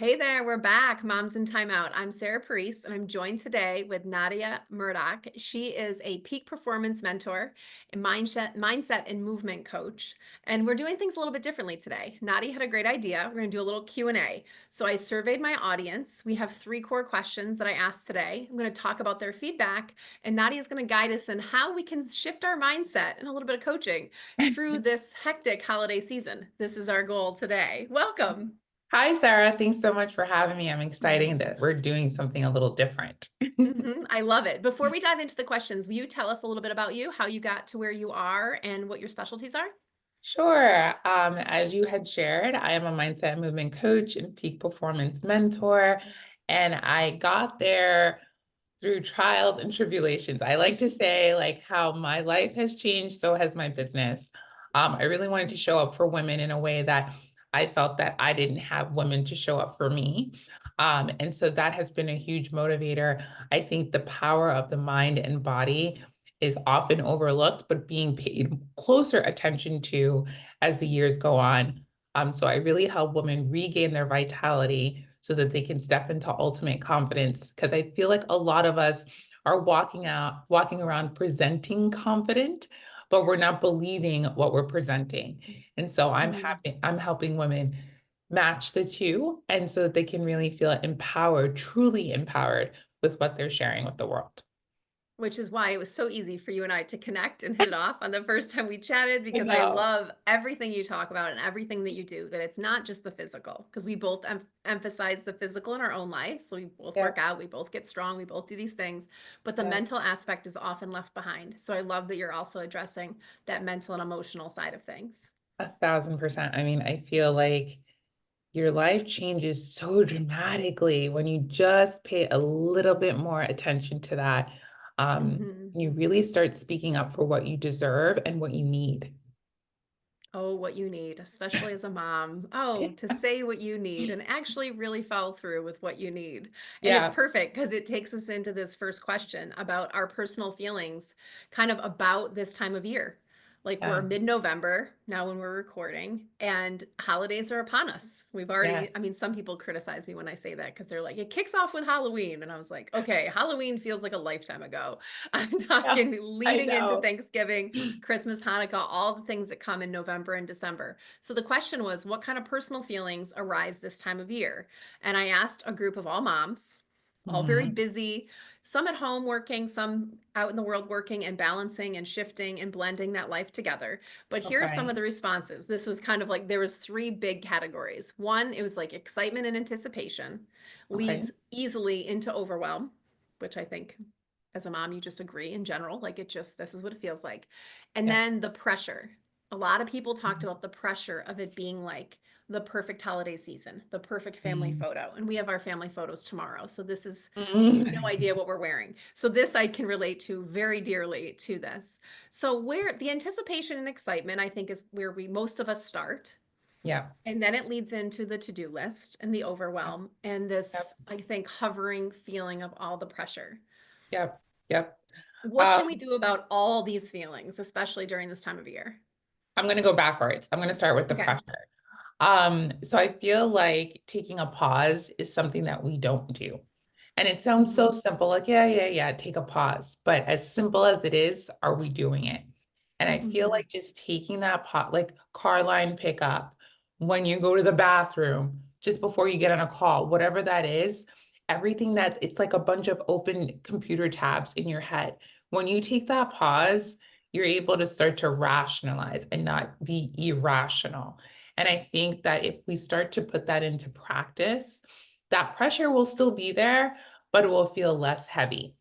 Hey there, we're back, Moms in Timeout. I'm Sarah Parise, and I'm joined today with Nadia Murdoch. She is a peak performance mentor, a mindset and movement coach, and we're doing things a little bit differently today. Nadia had a great idea. We're going to do a little Q&A. So I surveyed my audience. We have 3 core questions that I asked today. I'm going to talk about their feedback, and Nadia is going to guide us in how we can shift our mindset and a little bit of coaching through this hectic holiday season. This is our goal today. Welcome. Hi, Sarah. Thanks so much for having me. I'm excited that we're doing something a little different. I love it. Before we dive into the questions, will you tell us a little bit about you, how you got to where you are, and what your specialties are? Sure. As you had shared, I am a mindset movement coach and peak performance mentor, and I got there through trials and tribulations. I like to say, like, how my life has changed, so has my business. I really wanted to show up for women in a way that I felt that I didn't have women to show up for me. And so that has been a huge motivator. I think the power of the mind and body is often overlooked, but being paid closer attention to as the years go on. So I really help women regain their vitality so that they can step into ultimate confidence. Because I feel like a lot of us are walking around presenting confident, but we're not believing what we're presenting. And so Mhm. I'm helping women match the two, and so that they can really feel empowered, truly empowered with what they're sharing with the world. Which is why it was so easy for you and I to connect and hit it off on the first time we chatted I because I know. love everything you talk about and everything that you do, that it's not just the physical, because we both emphasize the physical in our own life. So we both Yeah, work out, we both get strong, we both do these things, but the yeah. mental aspect is often left behind. So I love that you're also addressing that mental and emotional side of things. 1,000%. I mean, I feel like your life changes so dramatically when you just pay a little bit more attention to that. Mhm. You really start speaking up for what you deserve and what you need. Oh, what you need, especially as a mom. Oh, to say what you need and actually really follow through with what you need. And it's Yeah, perfect because it takes us into this first question about our personal feelings, kind of about this time of year. Like we're yeah, mid-November now when we're recording, and holidays are upon us. We've already, yes. I mean, some people criticize me when I say that because they're like, it kicks off with Halloween. And I was like, okay, Halloween feels like a lifetime ago. I'm Yeah, talking I leading into know. Thanksgiving, Christmas, Hanukkah, all the things that come in November and December. So the question was, what kind of personal feelings arise this time of year? And I asked a group of all moms, all very Mhm. busy, some at home working, some out in the world working and balancing and shifting and blending that life together. But here are some of Okay, the responses. This was kind of like there was 3 big categories. One, it was like excitement and anticipation okay. leads easily into overwhelm, which I think as a mom, you just agree in general, like it just, this is what it feels like. And Yeah. then the pressure. A lot of people talked Mhm. about the pressure of it being like the perfect holiday season, the perfect family Mm. photo. And we have our family photos tomorrow. So this is, you have no Mm. idea what we're wearing. So this I can relate to very dearly to this. So where the anticipation and excitement, I think, is where we most of us start. Yeah, And then it leads into the to-do list and the yep, overwhelm and yep, this, I think, hovering feeling of all the pressure. yep, yep. What Um, can we do about all these feelings, especially during this time of year? I'm gonna go backwards. I'm gonna start with the Okay. pressure. So I feel like taking a pause is something that we don't do. And it sounds so Mhm. simple, like, yeah, yeah, yeah, take a pause. But as simple as it is, are we doing it? And I feel Mhm. like just taking that pot, like car line pickup, when you go to the bathroom, just before you get on a call, whatever that is, everything that it's like a bunch of open computer tabs in your head. When you take that pause, you're able to start to rationalize and not be irrational. And I think that if we start to put that into practice, that pressure will still be there, but it will feel less heavy.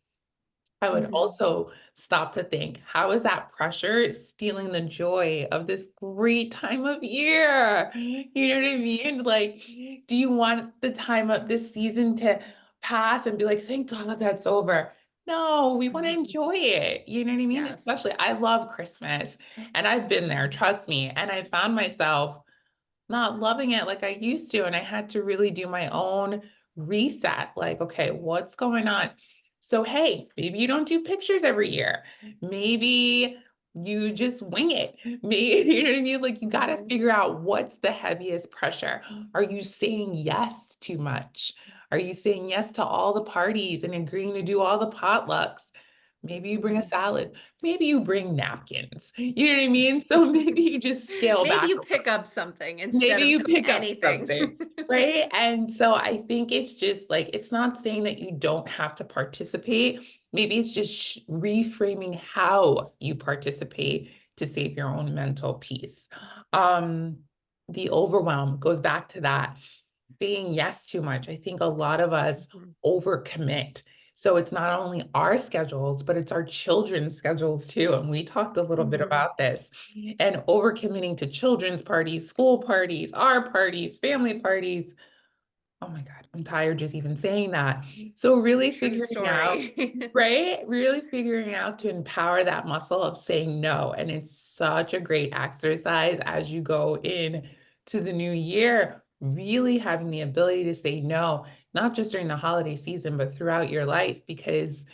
I would Mhm. also stop to think, how is that pressure stealing the joy of this great time of year? You know what I mean? Like, do you want the time of this season to pass and be like, thank God that's over? No, we want to Mhm. enjoy it. You know what I mean? Yes. Especially, I love Christmas and I've been there, trust me. And I found myself not loving it like I used to. And I had to really do my own reset. Like, okay, what's going on? So, hey, maybe you don't do pictures every year. Maybe you just wing it. Me, you know what I mean? Like you got to Mhm. figure out what's the heaviest pressure. Are you saying yes too much? Are you saying yes to all the parties and agreeing to do all the potlucks? Maybe you bring a Mhm. salad. Maybe you bring napkins. You know what I mean? So maybe you just scale Maybe back. you pick up something Maybe instead of you cook pick up anything. something, right? And so I think it's just like, it's not saying that you don't have to participate. Maybe it's just reframing how you participate to save your own mental peace. Um, the overwhelm goes back to that saying yes too much. I think a lot of us Mhm. overcommit. So it's not only our schedules, but it's our children's schedules too. And we talked a little bit Mhm. about this. And overcommitting to children's parties, school parties, our parties, family parties. Oh my God, I'm tired just even saying that. So really True figuring out, story. right? Really figuring out to empower that muscle of saying no. And it's such a great exercise as you go in to the new year, really having the ability to say no, not just during the holiday season, but throughout your life, because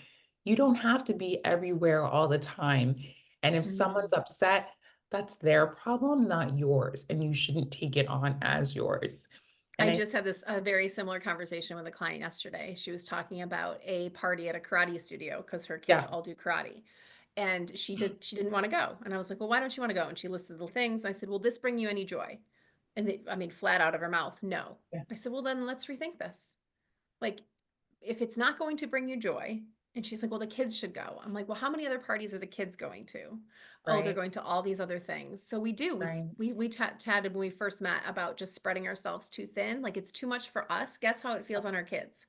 you don't have to be everywhere all the time. And if someone's Mhm. upset, that's their problem, not yours. And you shouldn't take it on as yours. And I I just had this a very similar conversation with a client yesterday. She was talking about a party at a karate studio because her kids Yeah, all do karate. And she didn't want to go. And I was like, "Well, why don't you want to go?" And she listed the things. I said, "Will this bring you any joy?" And I mean, flat out of her mouth, no. yeah, I said, "Well, then let's rethink this. Like, if it's not going to bring you joy," and she's like, "Well, the kids should go." I'm like, "Well, how many other parties are the kids going to?" "Oh, they're right, going to all these other things." So we do. right. We chatted when we first met about just spreading ourselves too thin. Like it's too much for us. Guess how it feels on our kids?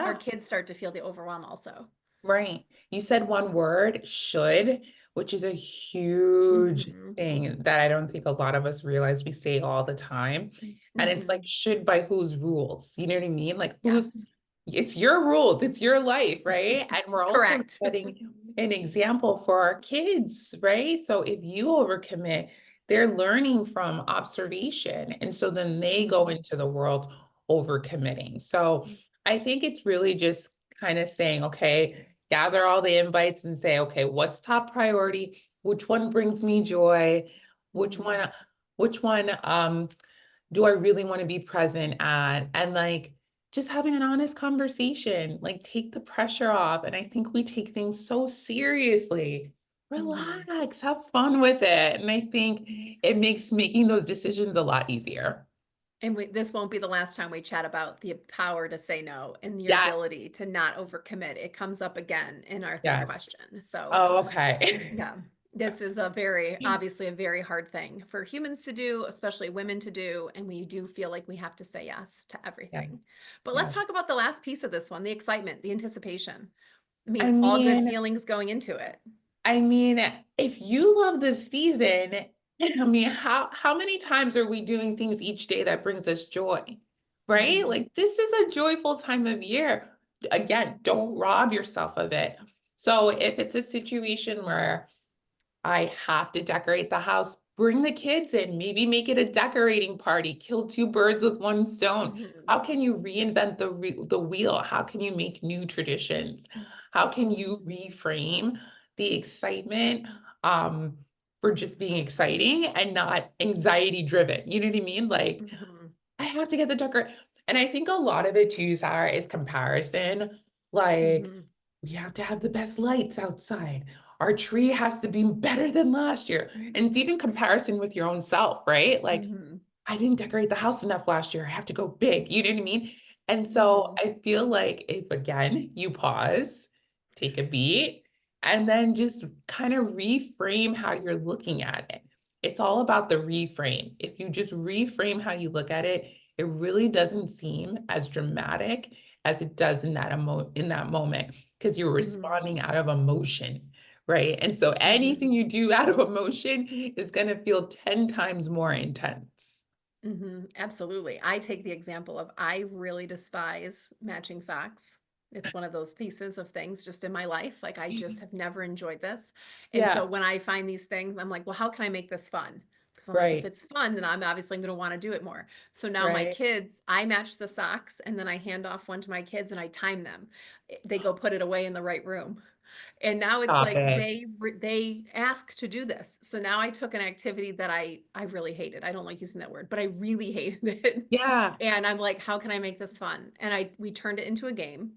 Our Yeah, kids start to feel the overwhelm also. right. You said one word, should, which is a huge Mhm. thing that I don't think a lot of us realize we say all the time. And it's like, Mhm. should by whose rules? You know what I mean? Like, who's, Yes. it's your rules, it's your life, right? And we're also Correct. setting an example for our kids, right? So if you overcommit, they're learning from observation. And so then they go Mhm. into the world overcommitting. So I think it's really just kind of saying, okay, gather all the invites and say, okay, what's top priority? Which one brings me joy? Which Mhm. one, which one do I really want to be present at? And like just having an honest conversation, like take the pressure off. And I think we take things so seriously. Mhm. Relax, have fun with it. And I think it makes making those decisions a lot easier. And this won't be the last time we chat about the power to say no and your Yes, ability to not overcommit. It comes up again in our third yes. question. So, Oh, okay. yeah, this is a very, obviously, a very hard thing for humans to do, especially women to do. And we do feel like we have to say yes to everything. Yes, But let's yes. talk about the last piece of this one, the excitement, the anticipation. I I mean, all good mean, feelings going into it. I mean, if you love this season, I mean, how many times are we doing things each day that brings us joy? Right? Mhm. Like this is a joyful time of year. Again, don't rob yourself of it. So if it's a situation where I have to decorate the house. Bring the kids in, maybe make it a decorating party, kill two birds with one stone. Mhm. How can you reinvent the wheel? How can you make new traditions? How can you reframe the excitement um, for just being exciting and not anxiety driven? You know what I mean? Like Mhm. I have to get the decor and I think a lot of it too, Sarah, is comparison. Like, Mhm. we have to have the best lights outside. Our tree has to be better than last year. And it's even comparison with your own self, right? Like, Mhm. I didn't decorate the house enough last year. I have to go big. You know what I mean? And so Mhm. I feel like if again you pause, take a beat, and then just kind of reframe how you're looking at it. It's all about the reframe. If you just reframe how you look at it, it really doesn't seem as dramatic as it does in in that moment because you're Mhm. responding out of emotion, right? And so Mhm. anything you do out of emotion is going to feel 10 times more intense. Absolutely. I take the example of I really despise matching socks. It's one of those pieces of things just in my life. Like I just have never enjoyed this. And so Yeah, when I find these things, I'm like, well, how can I make this fun? Because I'm like, if right, it's fun, then I'm obviously going to want to do it more. So now my right. kids, I match the socks and then I hand off one to my kids and I time them. They go put it away in the right room. And now it's Stop like it. they asked to do this. So now I took an activity that I really hated. I don't like using that word, but I really hated it. Yeah, And I'm like, how can I make this fun? And we turned it into a game.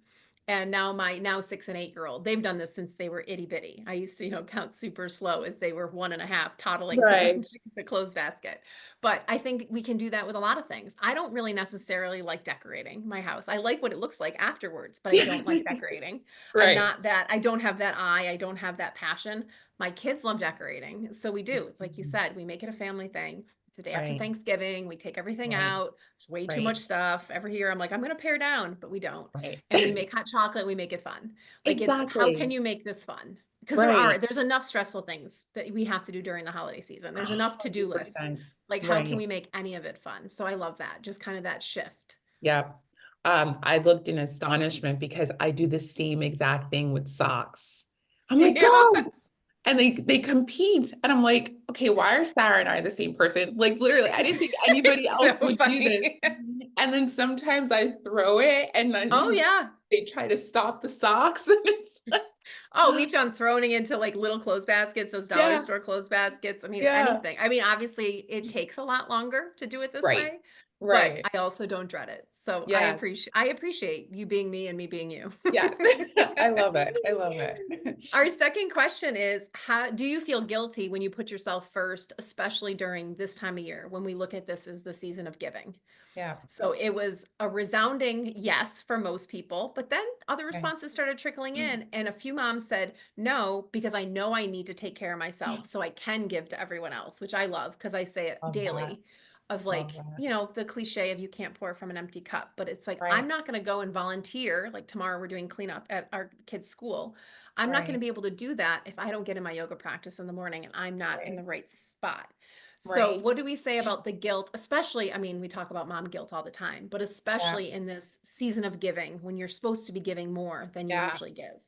And now my now 6 and 8 year old, they've done this since they were itty bitty. I used to, count super slow as they were 1.5, toddling to the, right. the clothes basket. But I think we can do that with a lot of things. I don't really necessarily like decorating my house. I like what it looks like afterwards, but I don't like decorating. Right. I don't have that eye, I don't have that passion. My kids love decorating. So we do. It's like you Mhm. said, we make it a family thing. It's the day after Right, Thanksgiving. We take everything right, out. There's way too much right, stuff. Every year I'm like, I'm going to pare down, but we don't. right. And we make hot chocolate, we make it fun. Like it's how can Exactly. you make this fun? Because Right. there's enough stressful things that we have to do during the holiday season. There's enough to-do lists. 100%. Like how can Right. we make any of it fun? So I love that. Just kind of that shift. Yeah. I looked in astonishment because I do the same exact thing with socks. I'm Do like, you? "Go!" And they compete, and I'm like, "Okay, why are Sarah and I the same person?" Like, literally, I It's, didn't think anybody it's else so would do this. funny. And then sometimes I throw it, and Oh then yeah. they try to stop the socks, and it's like, Oh, we've done throwing into like little clothes baskets, those dollar yeah, store clothes baskets. I mean, yeah. anything. I mean, obviously it takes a lot longer to do it this Right, way, but right. I also don't dread it. So Yes, I appreciate you being me and me being you. yes. I love it. I love it. Our second question is, how do you feel guilty when you put yourself first, especially during this time of year when we look at this as the season of giving? Yeah. So it was a resounding yes for most people, but then other Okay. responses started trickling in, and a few moms said no because I know I need to take care of myself so I can give to everyone else, which I love because I say it Love that. daily of Love like, that. the cliche of you can't pour from an empty cup, but it's like I'm Right, not going to go and volunteer like tomorrow we're doing cleanup at our kids' school. I'm not going to right, be able to do that if I don't get in my yoga practice in the morning and I'm not in right, the right spot. So, right. what do we say about the guilt? Especially, I mean, we talk about mom guilt all the time, but Yeah, especially in this season of giving when you're supposed to be giving more than you yeah. usually give.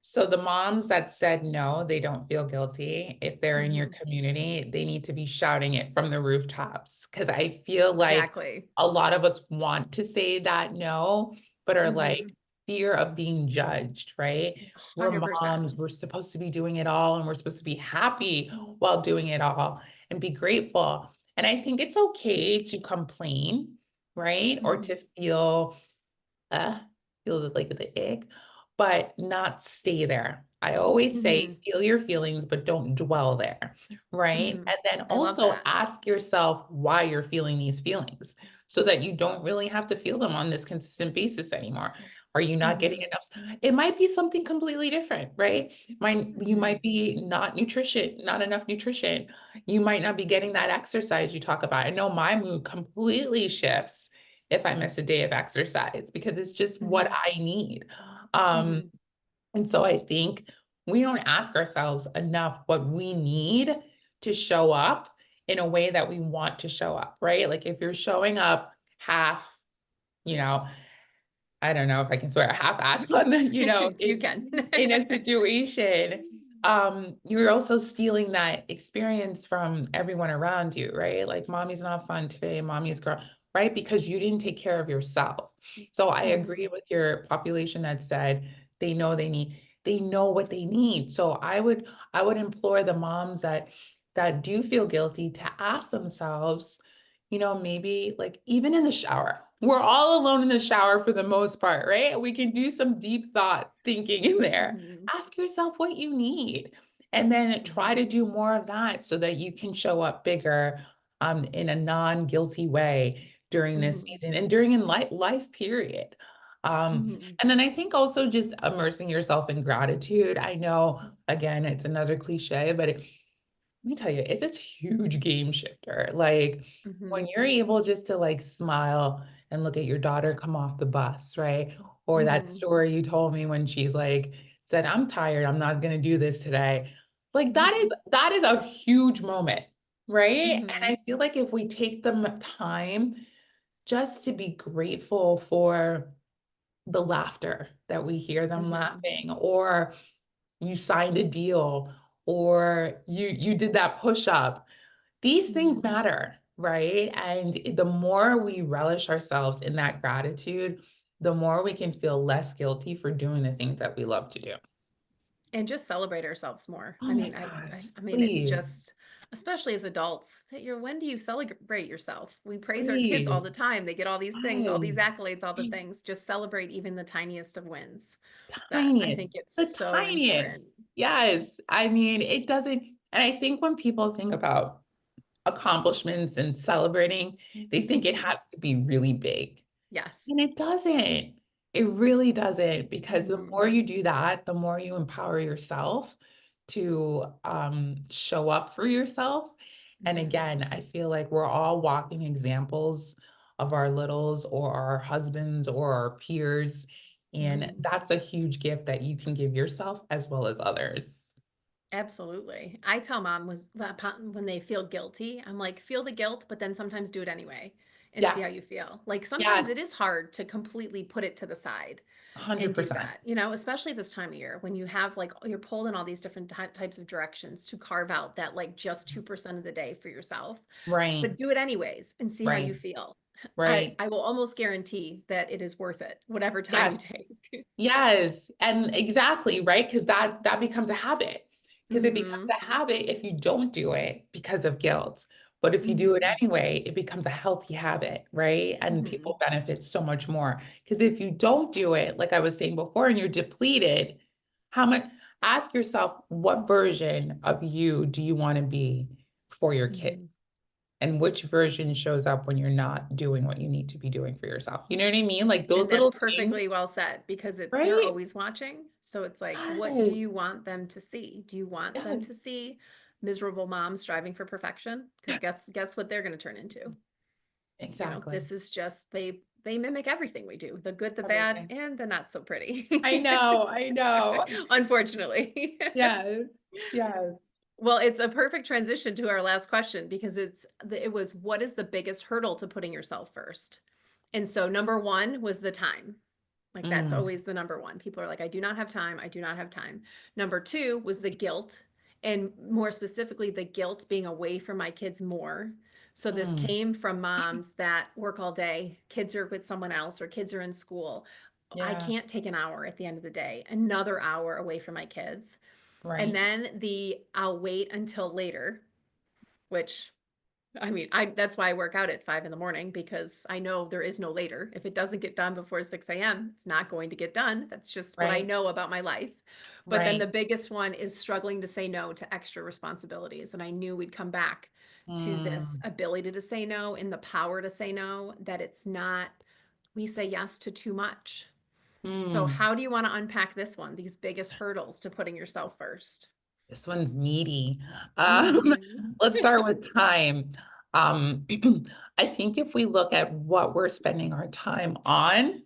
So the moms that said no, they don't feel guilty. If they're in your Mhm. community, they need to be shouting it from the rooftops. Because I feel like Exactly. a lot of us want to say that no, but are like Mhm. fear of being judged, right? We're 100%. moms, we're supposed to be doing it all, and we're supposed to be happy while doing it all and be grateful. And I think it's okay to complain, right? Or Mhm. to uh, feel like the ick, but not stay there. I always say, Mhm. feel your feelings, but don't dwell there, right? Mhm. And then I love also that. ask yourself why you're feeling these feelings so that you don't really have to feel them on this consistent basis anymore. Are you not getting Mhm. enough? It might be something completely different, right? You Mhm. might be not enough nutrition. You might not be getting that exercise you talk about. I know my mood completely shifts if I miss a day of exercise because it's just what Mhm. I need. Um, Mhm. and so I think we don't ask ourselves enough what we need to show up in a way that we want to show up, right? Like if you're showing up half, you know, I don't know if I can swear half-assed on the, You can. in a situation, you're also stealing that experience from everyone around you, right? Like, "Mommy's not fun today, mommy's girl," right? Because you didn't take care of yourself. So I agree Mhm. with your population that said they know what they need. So I would implore the moms that do feel guilty to ask themselves, maybe like even in the shower. We're all alone in the shower for the most part, right? We can do some deep thought thinking in there. Mhm. Ask yourself what you need and then try to Mhm. do more of that so that you can show up bigger in a non-guilty way during this Mhm. season and during in life period. Mhm. And then I think also just immersing yourself in gratitude. I know, again, it's another cliche, but let me tell you, it's this huge game shifter. Like when Mhm. you're able just to like smile and look at your daughter come off the bus, right? Or that Mhm. story you told me when she's like said, "I'm tired, I'm not gonna do this today." Like that Mhm. is that is a huge moment, right? And Mhm. I feel like if we take the time just to be grateful for the laughter that we hear them Mhm. laughing, or you signed a deal, or you did that push up. These things Mhm. matter, right? And the more we relish ourselves in that gratitude, the more we can feel less guilty for doing the things that we love to do. And just celebrate ourselves more. Oh I my mean, I I gosh, I mean, it's please, just especially as adults, that you're when do you celebrate yourself? We praise our kids all please. the time. They get all these things, all these Yes. accolades, all the things. Just celebrate even the tiniest of wins. That I think Tiniest, it's the so tiniest. important. Yes, I mean, it doesn't and I think when people think about accomplishments and celebrating, they think it Mhm. has to be really big. Yes. And it doesn't. It really doesn't, because the Mhm. more you do that, the more you empower yourself to show up for yourself. And Mhm. again, I feel like we're all walking examples of our littles or our husbands or our peers. And Mhm. that's a huge gift that you can give yourself as well as others. Absolutely. I tell mom was that when they feel guilty, I'm like, feel the guilt, but then sometimes do it anyway and see how you Yes. feel. Like Yes. sometimes it is hard to completely put it to the side and do 100%. that, especially this time of year when you have like you're pulled in all these different types of directions to carve out that like just 2% of the day for yourself, Right. but do it anyways and see how you Right. feel. I, Right. I will almost guarantee that it is worth it, whatever time Yes. you take. Yes, and exactly, right? Because that becomes a habit. Because it becomes Hmm. a habit if you don't do it because of guilt. But if you do it Hmm. anyway, it becomes a healthy habit, right? And Hmm. people benefit so much more. Because if you don't do it, like I was saying before, and you're depleted, how much, ask yourself, what version of you do you want to be for your kids? Hmm. And which version shows up when you're not doing what you need to be doing for yourself? You know what I mean? Like And those that's little things, perfectly well said because they're right? always watching. So it's like, what do Yes, you want them to see? Do you want them to yes, see miserable moms striving for perfection? Because guess what they're going to turn into? exactly. This is just they mimic everything we do, the good, the bad, Everything. and the not so pretty. I know, I know. Unfortunately. Yes, yes. Well, it's a perfect transition to our last question because it was what is the biggest hurdle to putting yourself first? And so number one was the time. Like that's Mm, always the number one. People are like, I do not have time. I do not have time. Number two was the guilt, and more specifically, the guilt being away from my kids more. So this mm, came from moms that work all day, kids are with someone else, or kids are in school. I yeah, can't take an hour at the end of the day, another hour away from my kids. And right, then the I'll wait until later, which I mean, I that's why I work out at 5 in the morning because I know there is no later. If it doesn't get done before 6 a.m., it's not going to get done. That's just what I right, know about my life. But then the right. biggest one is struggling to say no to extra responsibilities. And I knew we'd come back to this Mm, ability to say no and the power to say no, that it's not, we say yes to too much. So, mm. how do you want to unpack this one, these biggest hurdles to putting yourself first? This one's meaty. Mhm. Let's start with time. Um, I think if we look at what we're spending our time on,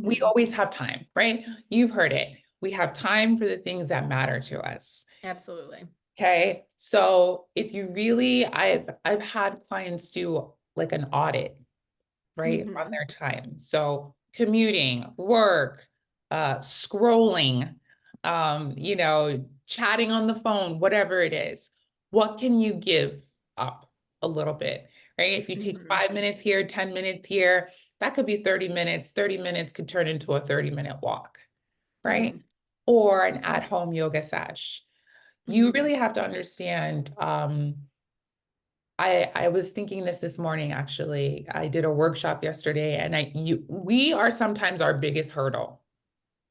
we Mhm. always have time, right? You've heard it. We have time for the things that matter to us. Absolutely. Okay. So if you really, I've had clients do like an audit, right, on Mhm. their time. So commuting, work, scrolling, chatting on the phone, whatever it is. What can you give up a little bit, right? If you take Mhm. 5 minutes here, 10 minutes here, that could be 30 minutes. 30 minutes could turn into a 30-minute walk, right? Mhm. Or an at-home yoga sesh. You Mhm. really have to understand, I was thinking this morning, actually. I did a workshop yesterday, and we are sometimes our biggest hurdle,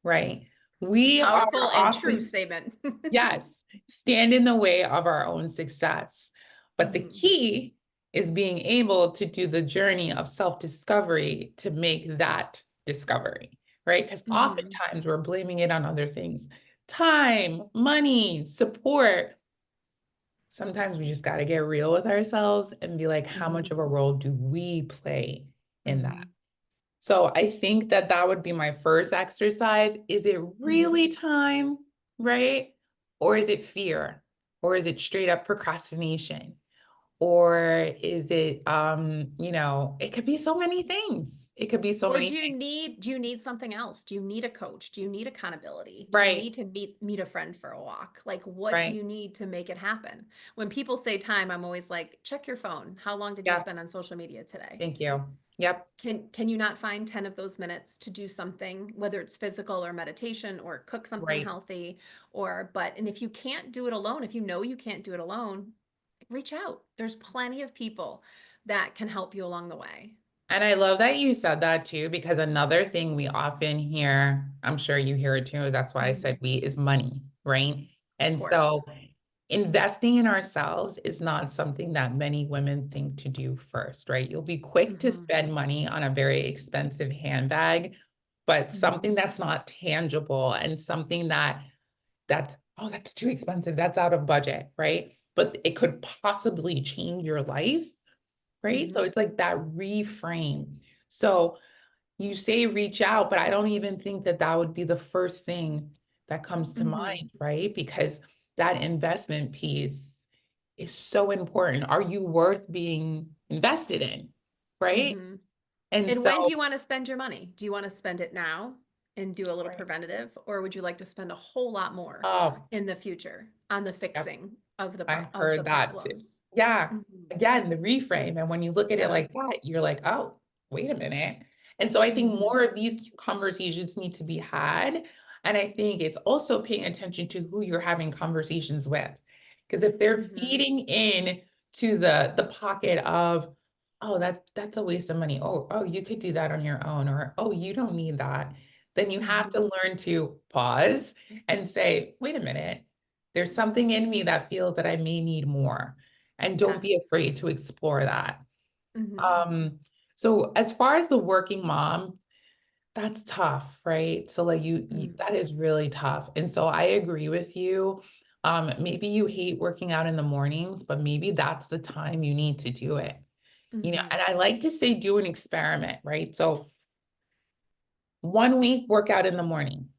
right? It's a We are powerful and true often, statement. yes, stand in the way of our own success. But the Mhm. key is being able to do the journey of self-discovery to make that discovery, right? Because Mhm. oftentimes we're blaming it on other things. Time, money, support. Sometimes we just got to get real with ourselves and be like, how much Mhm. of a role do we play in that? Mhm. So I think that that would be my first exercise. Is it Mhm. really time, right? Or is it fear? Or is it straight up procrastination? Or is it, it could be so many things. It could be so Or many things. do you need something else? Do you need a coach? Do you need accountability? Do you Right, need to meet a friend for a walk? Like, what do right. you need to make it happen? When people say time, I'm always like, check your phone. How long did you Yeah, spend on social media today? thank you. Yep, Can you not find 10 of those minutes to do something, whether it's physical or meditation or cook something right. healthy or and if you can't do it alone, if you know you can't do it alone, reach out. There's plenty of people that can help you along the way. And I love that you said that too, because another thing we often hear, I'm sure you hear it too, that's why I Mhm. said we, is money, right? Of And course. so investing in ourselves is not something that many women think to do first, right? You'll be quick to Mhm. spend money on a very expensive handbag, but Mhm. something that's not tangible and something that's, oh, that's too expensive, that's out of budget, right? But it could possibly change your life, right? So Mhm. it's like that reframe. So you say reach out, but I don't even think that that would be the first thing that comes to Mhm. mind, right? Because that investment piece is so important. Are you worth being invested in, right? Mhm. And And so, when do you want to spend your money? Do you want to spend it now and do a little right. preventative, or would you like to spend a whole lot more Oh, in the future on the yep. fixing I of the heard that too. problems? Yeah. Mhm. Again, the reframe. And when you look at it Yeah. like that, you're like, oh, wait a minute. And so I think Mhm. more of these conversations need to be had. And I think it's also paying attention to who you're having conversations with. Because if they're Mhm. feeding in to the pocket of, oh, that's a waste of money. Oh, you could do that on your own, or oh, you don't need that. Then you have to Mhm. learn to pause and say, wait a minute. There's something in me that feels that I may need more, and don't be Yes. afraid to explore that. Mhm. Um, so as far as the working mom, that's tough, right? So like you Mm. that is really tough. And so I agree with you. Maybe you hate working out in the mornings, but maybe that's the time you need to do it. And Mhm. I like to say do an experiment, right? So 1 week work out in the morning.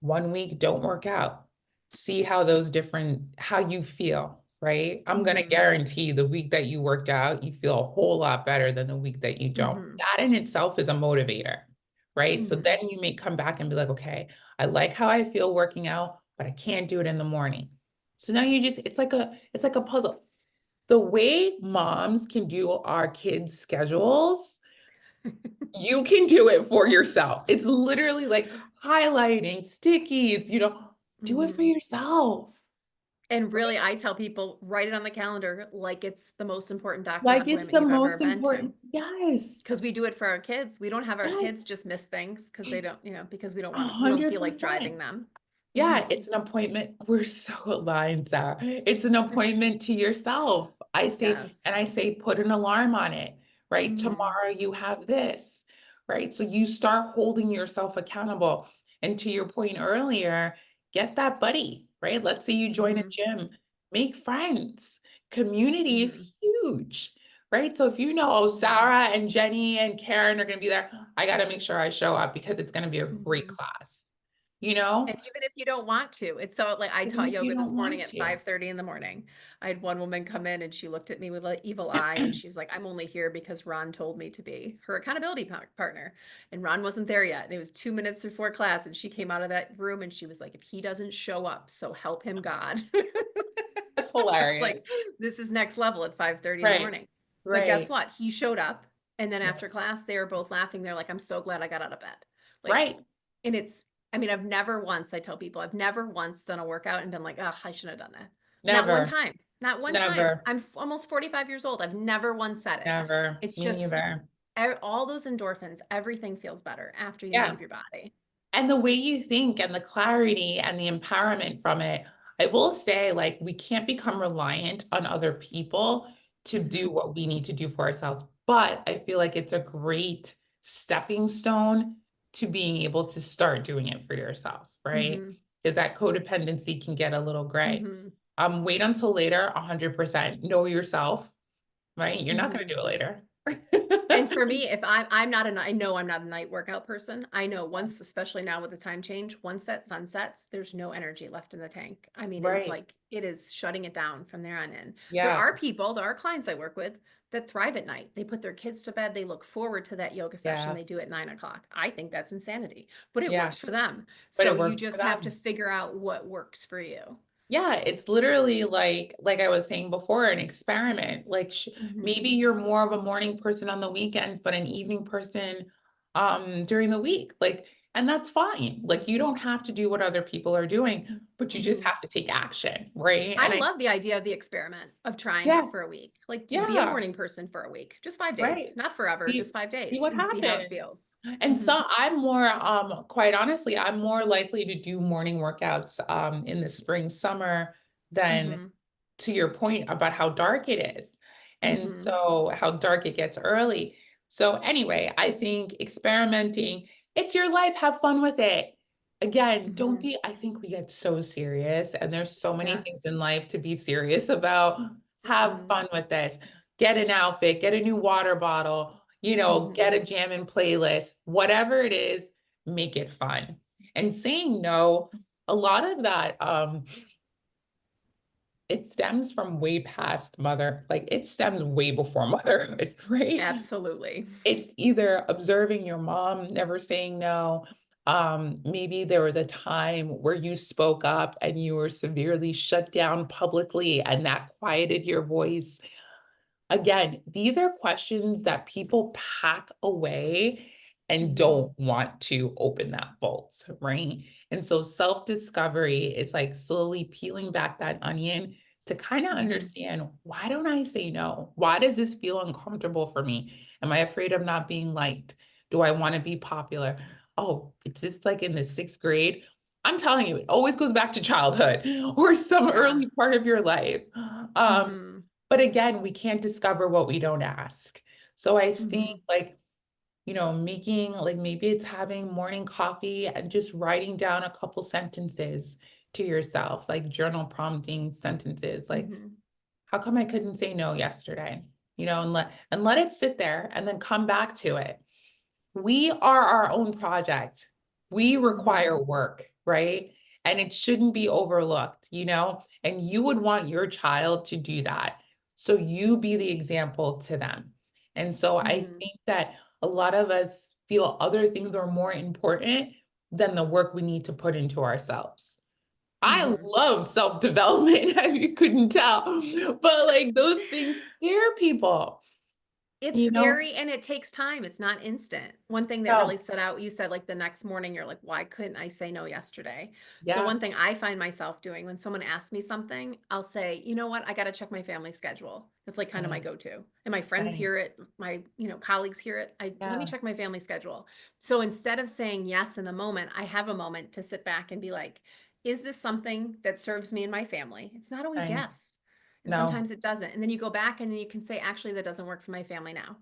1 week, don't work out. See how how you feel, right? I'm going to Mhm. guarantee the week that you worked out, you feel a whole lot better than the week that you don't. Mhm. That in itself is a motivator, right? So Mhm. then you may come back and be like, okay, I like how I feel working out, but I can't do it in the morning. So now it's like a puzzle. The way moms can do our kids' schedules, you can do it for yourself. It's literally like highlighting, stickies, do it for Mhm. yourself. And really, I tell people, write it on the calendar like it's the most important doctor's Like it's appointment the you've ever most been to. important. Yes. Because we do it for our kids. We don't have our Yes. kids just miss things because they don't, because A we don't feel hundred like driving percent. them. Yeah, Mhm. it's an appointment. We're so aligned, Sarah. It's an appointment to yourself. Yes. I say, put an alarm on it, right? Mhm. Tomorrow you have this, right? So you start holding yourself accountable. And to your point earlier, get that buddy, right? Let's say you join a Mhm. gym, make friends. Community Mhm. is huge, right? So if you know, oh, Mhm. Sarah and Jenny and Karen are going to be there, I got to make sure I show up because it's going to be a great Mhm. class, you know? And even if you don't want to, it's so like I Even taught if you yoga don't this morning want at to. 5:30 in the morning. I had one woman come in and she looked at me with an evil eye and she's like, I'm only here because Ron told me to be her accountability partner. And Ron wasn't there yet. And it was 2 minutes before class. And she came out of that room and she was like, if he doesn't show up, so help him God. That's I was like, hilarious. this is next level at 5:30 in the Right. morning. But guess Right. what? He showed up. And then Yeah. after class, they were both laughing. They're like, I'm so glad I got out of bed. Like, Right. and I mean, I've never once, I tell people, I've never once done a workout and been like, oh, I shouldn't have done that. Not one Never. time. Not one time. Never. Almost 45 years old. I've never once said it. Never. It's Me just neither. all those endorphins, everything feels better after you Yeah. move your body. And the way you think and the clarity and the empowerment from it, I will say, like, we can't become reliant on other people to do Hmm. what we need to do for ourselves. But I feel like it's a great stepping stone to being able to start doing it for yourself, right? Hmm. Because that codependency can get a little gray. Hmm. Wait until later, 100%. Know yourself, right? You're not going Hmm. to do it later. And for me, if I'm not I know I'm not a night workout person. I know once, especially now with the time change, once that sun sets, there's no energy left in the tank. I mean, it's Right. like it is shutting it down from there on in. Yeah. There are clients I work with that thrive at night. They put their kids to bed, they look forward to that yoga session Yeah. they do at 9 o'clock. I think that's insanity, but it Yeah. works for them. But So it you works for just have to them. figure out what works for you. Yeah, it's literally like I was saying before, an experiment. Like maybe Mhm. you're more of a morning person on the weekends, but an evening person during the week. Like, and that's fine. Like you don't have to do what other people are doing, but you just Mhm. have to take action, right? And I I love the idea of the experiment of trying it yeah, for a week. Like to be a yeah, morning person for a week, just 5 days, right. not forever, See just 5 see days what and see how it happens. feels. And Mhm. so I'm more quite honestly, I'm more likely to do morning workouts in the spring, summer than Mhm. to your point about how dark it is. And Mhm. so how dark it gets early. So anyway, I think experimenting, it's your life, have fun with it. Again, don't Mhm. be, I think we get so serious and there's so many things Yes. in life to be serious about. Have Mhm. fun with this. Get an outfit, get a new water bottle, get Mhm. a jamming playlist, whatever it is, make it fun. And saying no, a lot of that it stems from way past like it stems way before motherhood, right? Absolutely. It's either observing your mom never saying no. Maybe there was a time where you spoke up and you were severely shut down publicly and that quieted your voice. Again, these are questions that people pack away and Mhm. don't want to open that vault, right? And so self-discovery is like slowly peeling back that onion to kind of Mhm. understand, why don't I say no? Why does this feel uncomfortable for me? Am I afraid of not being liked? Do I want to be popular? Oh, it's just like in the sixth grade. I'm telling you, it always goes back to childhood or some Yeah. early part of your life. Um, Mhm. but again, we can't discover what we don't ask. So I think Mhm. like, making like maybe it's having morning coffee and just writing down a couple sentences to yourself, like journal prompting sentences, like, Mhm. how come I couldn't say no yesterday? And let it sit there and then come back to it. We are our own project. We Mhm. require work, right? And it shouldn't be overlooked. And you would want your child to do that. So you be the example to them. And so I Mhm. think that a lot of us feel other things are more important than the work we need to put into ourselves. I Mhm. love self-development, if you couldn't tell, but like those things scare people, It's you know? scary and it takes time. It's not instant. One thing that really So, stood out, you said like the next morning, you're like, why couldn't I say no yesterday? So, yeah, one thing I find myself doing when someone asks me something, I'll say, you know what? I got to check my family schedule. It's like kind of my right, go to. And my friends right, hear it, my, colleagues hear it. Let me yeah, check my family schedule. So, instead of saying yes in the moment, I have a moment to sit back and be like, is this something that serves me and my family? It's not always right. yes. And No, sometimes it doesn't. And then you go back and then you can say, actually, that doesn't work for my family now.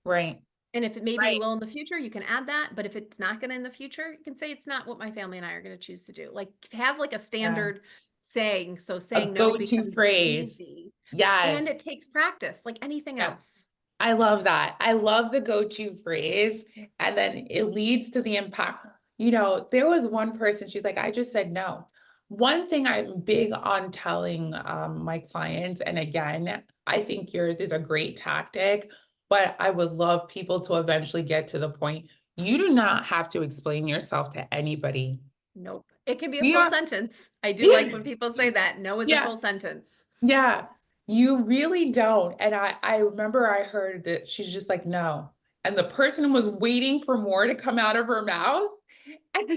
right, And if it maybe right, will in the future, you can add that, but if it's not gonna in the future, you can say it's not what my family and I are gonna choose to do. Like, have, like, a yeah. standard saying, so A saying no go-to becomes phrase. easy, and Yes. it takes practice like anything Yep. else. I love that. I love the go-to phrase, and then it leads to the impact. There was one person, she's like, "I just said no." One thing I'm big on telling, my clients, and again, I think yours is a great tactic, but I would love people to eventually get to the point, you do not have to explain yourself to anybody. Nope. It can be a We full are sentence. I do like Yeah. when people say that, "No" is a Yeah. full sentence. Yeah, you really don't, and I remember I heard that she's just like, "No," and the person was waiting for more to come out of her mouth, and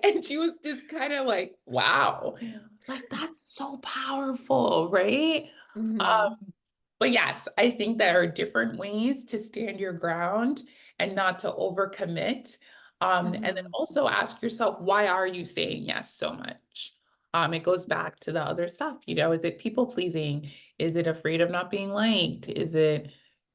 and she was just kinda like, "Wow." Like, that's so powerful, right? Mhm. Um, but yes, I think there are different ways to stand your ground and not to overcommit. And then Mhm. also ask yourself, why are you saying yes so much? It goes back to the other stuff, is it people pleasing? Is it afraid of not being liked? Is it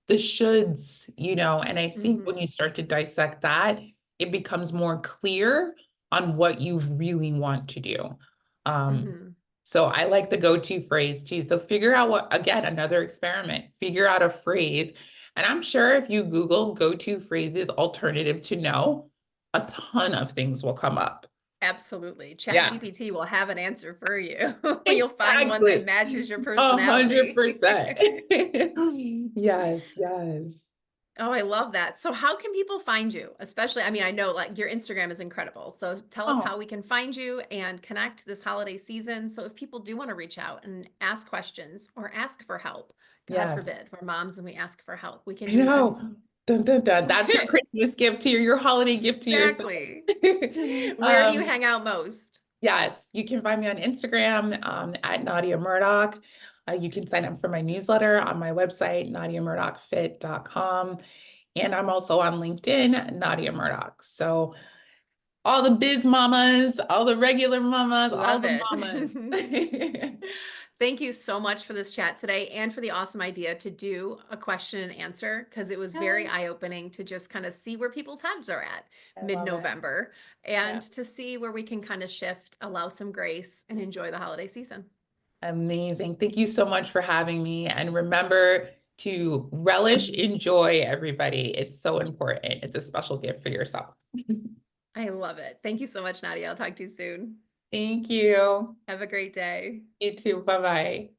the shoulds, And I think when Mhm. you start to dissect that, it becomes more clear on what you really want to do. Um, Mhm. so I like the go-to phrase too. So figure out another experiment, figure out a phrase And I'm sure if you Google go-to phrases alternative to no, a ton of things will come up. Absolutely. Yeah, ChatGPT will have an answer for you. You'll find one that exactly. matches your personality. 100%. Yes, yes. Oh, I love that. So how can people find you? Especially, I mean, I know like your Instagram is incredible. So tell us Oh, how we can find you and connect this holiday season. So if people do want to reach out and ask questions or ask for help, God yes. forbid, we're moms and we ask for help. We can I do know. this. Dun, dun, dun. That's your Christmas gift to your holiday gift to yourself. Exactly. Where do you Um, hang out most? yes, you can find me on Instagram at Nadia Murdoch. You can sign up for my newsletter on my website, nadiamurdochfit.com. And I'm also on LinkedIn, Nadia Murdoch. So all the biz mamas, all the regular mamas, all Love the it. mamas. Thank you so much for this chat today and for the awesome idea to do a question and answer because it was very Yes, eye-opening to just kind of see where people's heads are at I love it. mid-November Yeah. and to see where we can kind of shift, allow some grace, and enjoy the holiday season. Amazing. Thank you so much for having me. And remember to relish, enjoy, everybody. It's so important. It's a special gift for yourself. I love it. Thank you so much, Nadia. I'll talk to you soon. Thank you. Have a great day. You too. Bye bye.